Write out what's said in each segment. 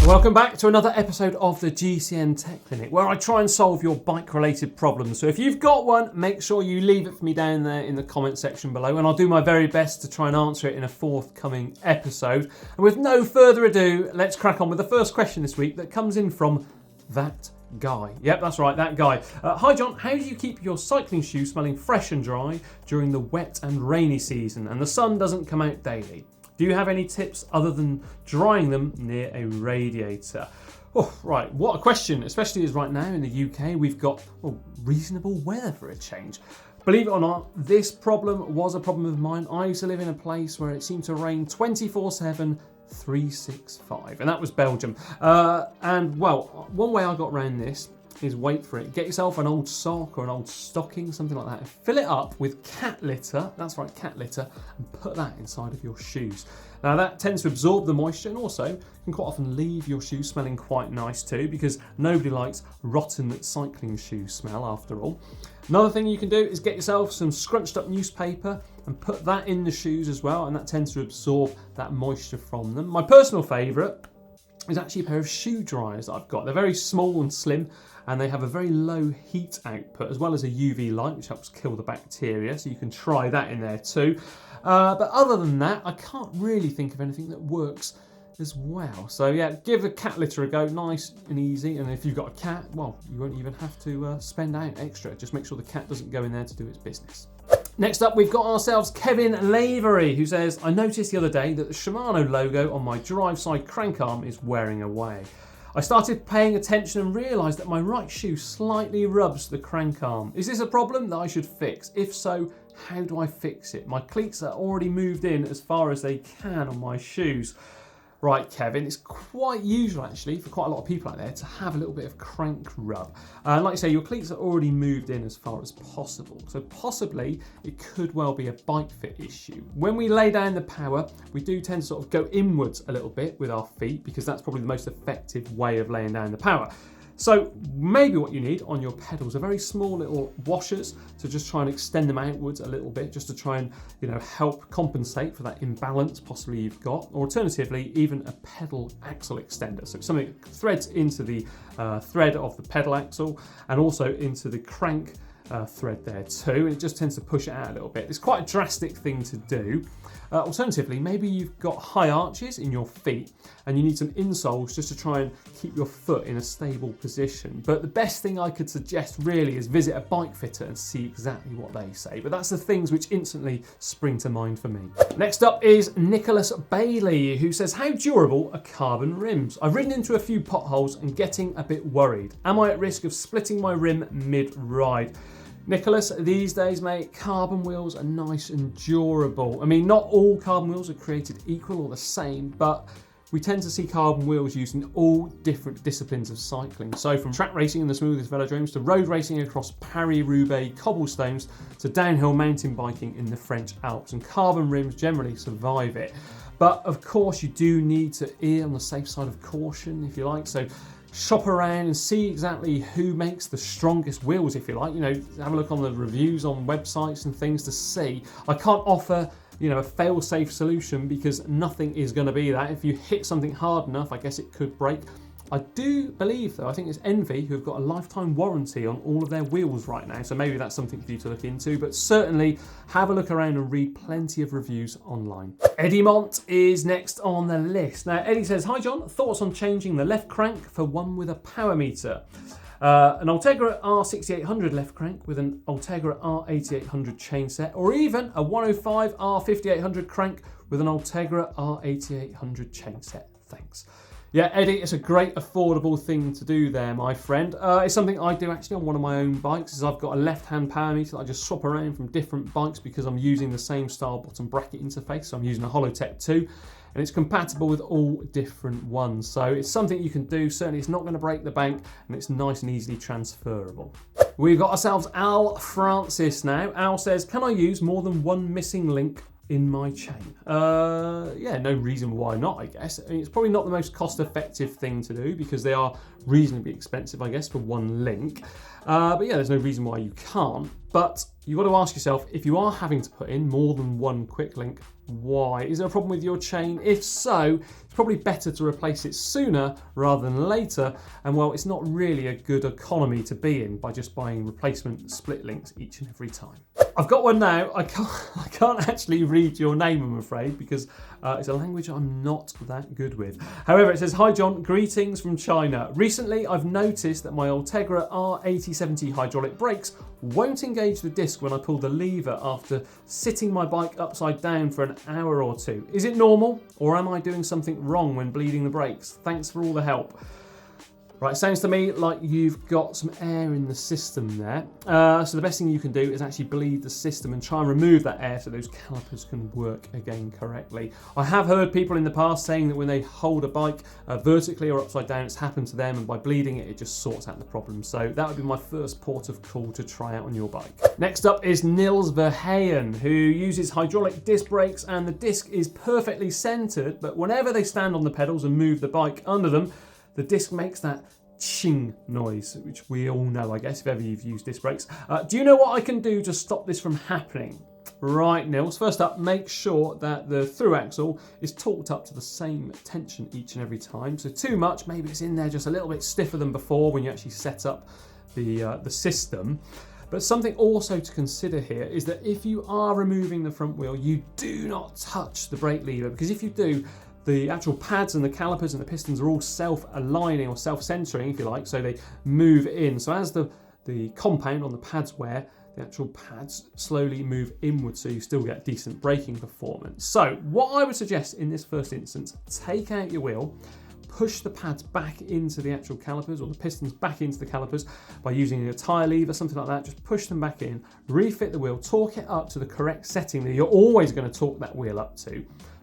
Welcome back to another episode of the GCN Tech Clinic, where I try and solve your bike-related problems. So if you've got one, make sure you leave it for me down there in the comment section below, and I'll do my very best to try and answer it in a forthcoming episode. And with no further ado, let's crack on with the first question this week that comes in from that guy. Yep, that's right, that guy. Hi John, how do you keep your cycling shoes smelling fresh and dry during the wet and rainy season and the sun doesn't come out daily? Do you have any tips other than drying them near a radiator? Oh, right, what a question, especially as right now in the UK we've got reasonable weather for a change. Believe it or not, this problem was a problem of mine. I used to live in a place where it seemed to rain 24/7, 365, and that was Belgium. And well, one way I got around this is, wait for it, get yourself an old sock or an old stocking, something like that, and fill it up with cat litter, that's right, cat litter, and put that inside of your shoes. Now that tends to absorb the moisture and also can quite often leave your shoes smelling quite nice too, because nobody likes rotten cycling shoe smell after all. Another thing you can do is get yourself some scrunched up newspaper and put that in the shoes as well, and that tends to absorb that moisture from them. My personal favourite is actually a pair of shoe dryers that I've got. They're very small and slim, and they have a very low heat output as well as a UV light, which helps kill the bacteria, so you can try that in there too. But other than that, I can't really think of anything that works as well. So yeah, give the cat litter a go, nice and easy, and if you've got a cat, well, you won't even have to spend out extra. Just make sure the cat doesn't go in there to do its business. Next up, we've got ourselves Kevin Lavery, who says, I noticed the other day that the Shimano logo on my drive side crank arm is wearing away. I started paying attention and realised that my right shoe slightly rubs the crank arm. Is this a problem that I should fix? If so, how do I fix it? My cleats are already moved in as far as they can on my shoes. Right, Kevin, it's quite usual actually for quite a lot of people out there to have a little bit of crank rub. Like you say, your cleats are already moved in as far as possible. So possibly it could well be a bike fit issue. When we lay down the power, we do tend to sort of go inwards a little bit with our feet because that's probably the most effective way of laying down the power. So maybe what you need on your pedals are very small little washers to just try and extend them outwards a little bit, just to try and, help compensate for that imbalance possibly you've got. Or alternatively, even a pedal axle extender. So something that threads into the thread of the pedal axle and also into the crank thread there too, and it just tends to push it out a little bit. It's quite a drastic thing to do. Alternatively, maybe you've got high arches in your feet and you need some insoles just to try and keep your foot in a stable position. But the best thing I could suggest really is visit a bike fitter and see exactly what they say. But that's the things which instantly spring to mind for me. Next up is Nicholas Bailey, who says, how durable are carbon rims? I've ridden into a few potholes and getting a bit worried. Am I at risk of splitting my rim mid-ride? Nicholas, these days, mate, carbon wheels are nice and durable. I mean, not all carbon wheels are created equal or the same, but we tend to see carbon wheels used in all different disciplines of cycling. So from track racing in the smoothest velodromes to road racing across Paris-Roubaix cobblestones to downhill mountain biking in the French Alps, and carbon rims generally survive it. But of course, you do need to err on the safe side of caution, if you like. So shop around and see exactly who makes the strongest wheels, if you like. Have a look on the reviews on websites and things to see. I can't offer, a fail-safe solution because nothing is going to be that. If you hit something hard enough, I guess it could break. I do believe, though, I think it's Envy who have got a lifetime warranty on all of their wheels right now, so maybe that's something for you to look into, but certainly have a look around and read plenty of reviews online. Eddie Mont is next on the list. Now, Eddie says, hi John, thoughts on changing the left crank for one with a power meter? An Ultegra R6800 left crank with an Ultegra R8800 chain set, or even a 105 R5800 crank with an Ultegra R8800 chain set. Thanks. Yeah, Eddie, it's a great affordable thing to do there, my friend. It's something I do actually on one of my own bikes, is I've got a left-hand power meter that I just swap around from different bikes because I'm using the same style bottom bracket interface. So I'm using a Holotech 2, and it's compatible with all different ones. So it's something you can do. Certainly it's not going to break the bank, and it's nice and easily transferable. We've got ourselves Al Francis now. Al says, can I use more than one missing link in my chain? Yeah, no reason why not, I guess. I mean, it's probably not the most cost-effective thing to do because they are reasonably expensive, I guess, for one link. But yeah, there's no reason why you can't. But you've got to ask yourself, if you are having to put in more than one quick link, why? Is there a problem with your chain? If so, it's probably better to replace it sooner rather than later. And well, it's not really a good economy to be in by just buying replacement split links each and every time. I've got one now. I can't actually read your name, I'm afraid, because it's a language I'm not that good with. However, it says, "Hi John, greetings from China. Recently, I've noticed that my Ultegra R8070 hydraulic brakes won't engage the disc when I pull the lever after sitting my bike upside down for an hour or two. Is it normal, or am I doing something wrong when bleeding the brakes? Thanks for all the help." Right, sounds to me like you've got some air in the system there. So the best thing you can do is actually bleed the system and try and remove that air so those calipers can work again correctly. I have heard people in the past saying that when they hold a bike vertically or upside down, it's happened to them, and by bleeding it, it just sorts out the problem. So that would be my first port of call to try out on your bike. Next up is Nils Verheyen, who uses hydraulic disc brakes, and the disc is perfectly centered, but whenever they stand on the pedals and move the bike under them, the disc makes that ching noise, which we all know, I guess, if ever you've used disc brakes. Do you know what I can do to stop this from happening? Right, Nils. First up, make sure that the through axle is torqued up to the same tension each and every time. So too much, maybe it's in there just a little bit stiffer than before when you actually set up the system. But something also to consider here is that if you are removing the front wheel, you do not touch the brake lever, because if you do, the actual pads and the calipers and the pistons are all self-aligning or self-centering, if you like, so they move in. So as the compound on the pads wear, the actual pads slowly move inwards, so you still get decent braking performance. So what I would suggest in this first instance, take out your wheel, push the pads back into the actual calipers, or the pistons back into the calipers by using a tyre lever, something like that. Just push them back in, refit the wheel, torque it up to the correct setting that you're always going to torque that wheel up to.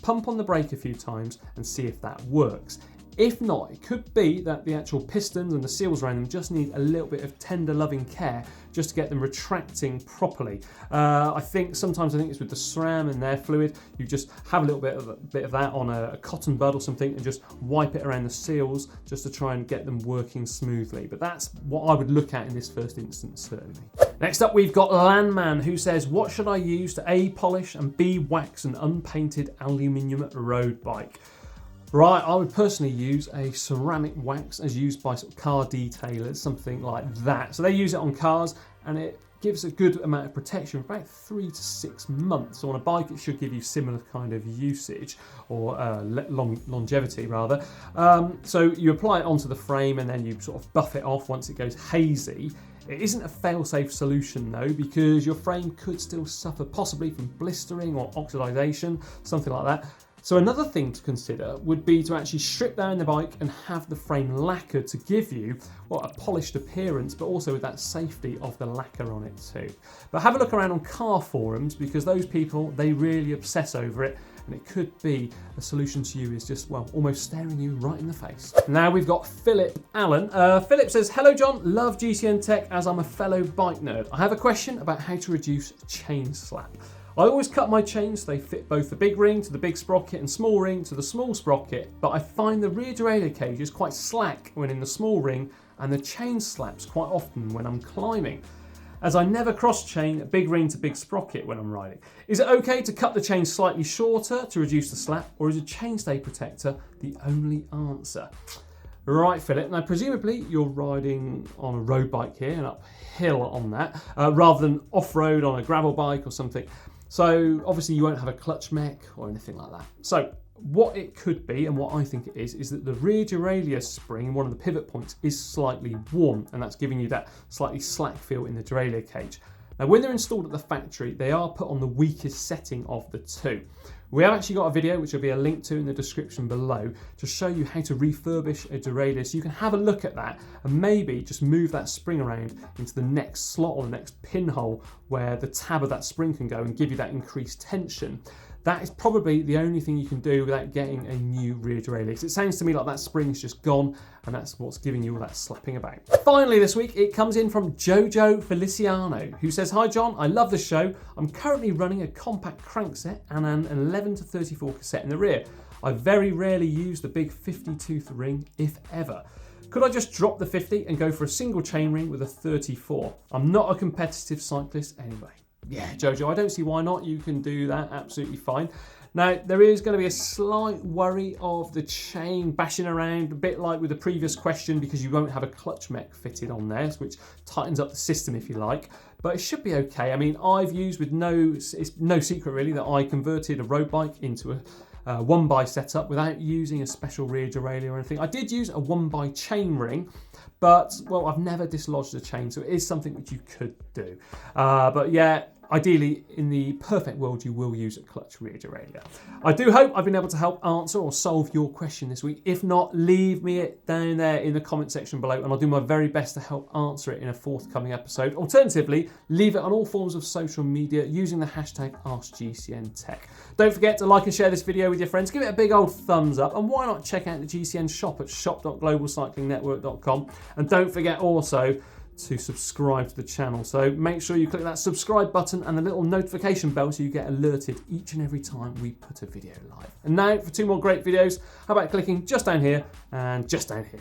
Pump on the brake a few times and see if that works. If not, it could be that the actual pistons and the seals around them just need a little bit of tender loving care just to get them retracting properly. I think it's with the SRAM and their fluid, you just have a little bit of that on a cotton bud or something and just wipe it around the seals just to try and get them working smoothly. But that's what I would look at in this first instance, certainly. Next up, we've got Landman, who says, "What should I use to A, polish, and B, wax an unpainted aluminium road bike?" Right, I would personally use a ceramic wax as used by sort of car detailers, something like that. So they use it on cars and it gives a good amount of protection for about 3 to 6 months. So on a bike, it should give you similar kind of usage or longevity rather. So you apply it onto the frame and then you sort of buff it off once it goes hazy. It isn't a fail-safe solution though, because your frame could still suffer possibly from blistering or oxidation, something like that. So another thing to consider would be to actually strip down the bike and have the frame lacquered to give you, well, a polished appearance, but also with that safety of the lacquer on it too. But have a look around on car forums, because those people, they really obsess over it, and it could be a solution to you is just, well, almost staring you right in the face. Now we've got Philip Allen. Philip says, "Hello John, love GCN Tech as I'm a fellow bike nerd. I have a question about how to reduce chain slap. I always cut my chains so they fit both the big ring to the big sprocket and small ring to the small sprocket, but I find the rear derailleur cage is quite slack when in the small ring and the chain slaps quite often when I'm climbing, as I never cross-chain big ring to big sprocket when I'm riding. Is it okay to cut the chain slightly shorter to reduce the slap, or is a chainstay protector the only answer?" Right, Philip. Now, presumably you're riding on a road bike here and uphill on that, rather than off-road on a gravel bike or something. So obviously you won't have a clutch mech or anything like that. So what it could be, and what I think it is that the rear derailleur spring, one of the pivot points, is slightly worn, and that's giving you that slightly slack feel in the derailleur cage. Now, when they're installed at the factory, they are put on the weakest setting of the two. We have actually got a video, which will be a link to in the description below, to show you how to refurbish a derailleur, so you can have a look at that and maybe just move that spring around into the next slot or the next pinhole where the tab of that spring can go and give you that increased tension. that is probably the only thing you can do without getting a new rear derailleur. It sounds to me like that spring's just gone, and that's what's giving you all that slapping about. Finally this week, it comes in from Jojo Feliciano, who says, "Hi John, I love the show. I'm currently running a compact crankset and an 11 to 34 cassette in the rear. I very rarely use the big 50 tooth ring, if ever. Could I just drop the 50 and go for a single chain ring with a 34? I'm not a competitive cyclist anyway." Yeah, Jojo, I don't see why not. You can do that absolutely fine. Now, there is going to be a slight worry of the chain bashing around, a bit like with the previous question, because you won't have a clutch mech fitted on there, which tightens up the system if you like. But it should be okay. I mean, I've used it's no secret really that I converted a road bike into a 1x setup without using a special rear derailleur or anything. I did use a 1x chain ring, but well, I've never dislodged the chain, so it is something that you could do. But yeah, ideally, in the perfect world, you will use a clutch rear derailleur. I do hope I've been able to help answer or solve your question this week. If not, leave me it down there in the comment section below, and I'll do my very best to help answer it in a forthcoming episode. Alternatively, leave it on all forms of social media using the hashtag AskGCNTech. Don't forget to like and share this video with your friends. Give it a big old thumbs up, and why not check out the GCN shop at shop.globalcyclingnetwork.com. And don't forget also to subscribe to the channel. So make sure you click that subscribe button and the little notification bell so you get alerted each and every time we put a video live. And now for 2 more great videos, how about clicking just down here and just down here.